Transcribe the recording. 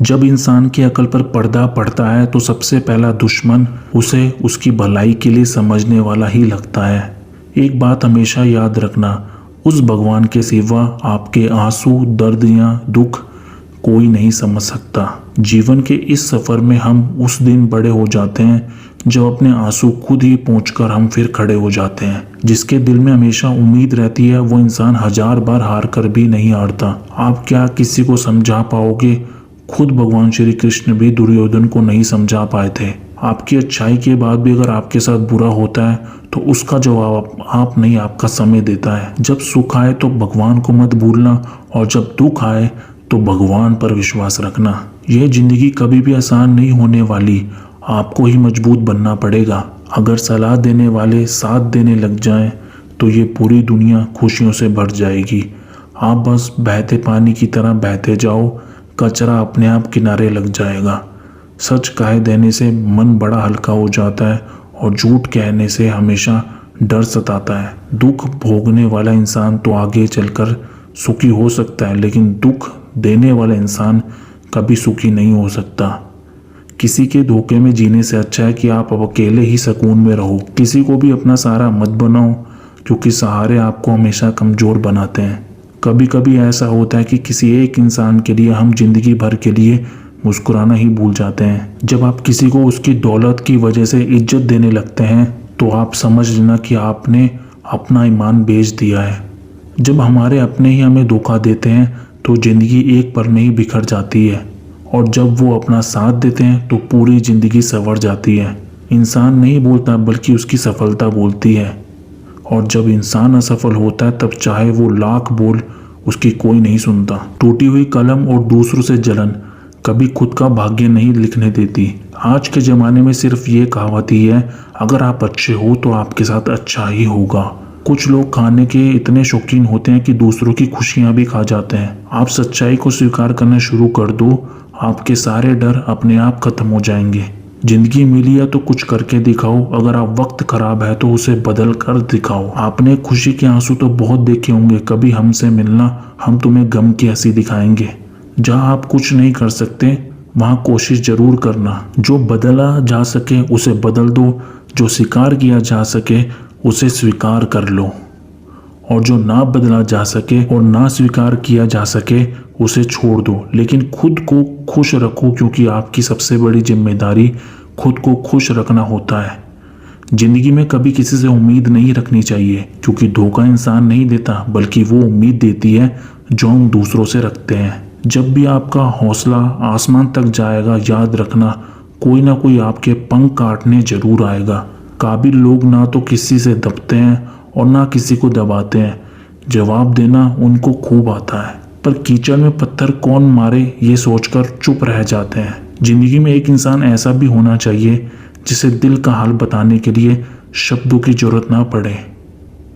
जब इंसान की अकल पर पर्दा पड़ता है तो सबसे पहला दुश्मन उसे उसकी भलाई के लिए समझने वाला ही लगता है। एक बात हमेशा याद रखना, उस भगवान के सिवा आपके आंसू, दर्द या दुख कोई नहीं समझ सकता। जीवन के इस सफ़र में हम उस दिन बड़े हो जाते हैं जब अपने आंसू खुद ही पोंछकर हम फिर खड़े हो जाते हैं। जिसके दिल में हमेशा उम्मीद रहती है वो इंसान 1000 बार हार कर भी नहीं हारता। आप क्या किसी को समझा पाओगे? खुद भगवान श्री कृष्ण भी दुर्योधन को नहीं समझा पाए थे। आपकी अच्छाई के बाद भी अगर आपके साथ बुरा होता है तो उसका जवाब आप नहीं, आपका समय देता है। जब सुख आए तो भगवान को मत भूलना, और जब दुख आए तो भगवान पर विश्वास रखना। यह जिंदगी कभी भी आसान नहीं होने वाली, आपको ही मजबूत बनना पड़ेगा। अगर सलाह देने वाले साथ देने लग जाएं तो ये पूरी दुनिया खुशियों से भर जाएगी। आप बस बहते पानी की तरह बहते जाओ, कचरा अपने आप किनारे लग जाएगा। सच कह देने से मन बड़ा हल्का हो जाता है और झूठ कहने से हमेशा डर सताता है। दुख भोगने वाला इंसान तो आगे चलकर सुखी हो सकता है, लेकिन दुख देने वाला इंसान कभी सुखी नहीं हो सकता। किसी के धोखे में जीने से अच्छा है कि आप अब अकेले ही सुकून में रहो। किसी को भी अपना सहारा मत बनाओ, क्योंकि सहारे आपको हमेशा कमज़ोर बनाते हैं। कभी कभी ऐसा होता है कि किसी एक इंसान के लिए हम जिंदगी भर के लिए मुस्कुराना ही भूल जाते हैं। जब आप किसी को उसकी दौलत की वजह से इज्जत देने लगते हैं तो आप समझ लेना कि आपने अपना ईमान बेच दिया है। जब हमारे अपने ही हमें धोखा देते हैं तो ज़िंदगी एक पल में ही बिखर जाती है, और जब वो अपना साथ देते हैं तो पूरी ज़िंदगी संवर जाती है। इंसान नहीं बोलता बल्कि उसकी सफलता बोलती है, और जब इंसान असफल होता है तब चाहे वो लाख बोल उसकी कोई नहीं सुनता। टूटी हुई कलम और दूसरों से जलन कभी खुद का भाग्य नहीं लिखने देती। आज के ज़माने में सिर्फ ये कहावत ही है, अगर आप अच्छे हो तो आपके साथ अच्छा ही होगा। कुछ लोग खाने के इतने शौकीन होते हैं कि दूसरों की खुशियां भी खा जाते हैं। आप सच्चाई को स्वीकार करना शुरू कर दो, आपके सारे डर अपने आप खत्म हो जाएंगे। जिंदगी मिली है तो कुछ करके दिखाओ, अगर आप वक्त खराब है तो उसे बदल कर दिखाओ। आपने खुशी के आंसू तो बहुत देखे होंगे, कभी हमसे मिलना, हम तुम्हें गम की हंसी दिखाएंगे। जहां आप कुछ नहीं कर सकते वहां कोशिश जरूर करना। जो बदला जा सके उसे बदल दो, जो स्वीकार किया जा सके उसे स्वीकार कर लो, और जो ना बदला जा सके और ना स्वीकार किया जा सके उसे छोड़ दो। लेकिन खुद को खुश रखो, क्योंकि आपकी सबसे बड़ी जिम्मेदारी खुद को खुश रखना होता है। जिंदगी में कभी किसी से उम्मीद नहीं रखनी चाहिए, क्योंकि धोखा इंसान नहीं देता बल्कि वो उम्मीद देती है जो हम दूसरों से रखते हैं। जब भी आपका हौसला आसमान तक जाएगा, याद रखना कोई ना कोई आपके पंख काटने जरूर आएगा। काबिल लोग ना तो किसी से दबते हैं और ना किसी को दबाते हैं, जवाब देना उनको खूब आता है। पर कीचड़ में पत्थर कौन मारे ये सोचकर चुप रह जाते हैं। जिंदगी में एक इंसान ऐसा भी होना चाहिए जिसे दिल का हाल बताने के लिए शब्दों की जरूरत ना पड़े।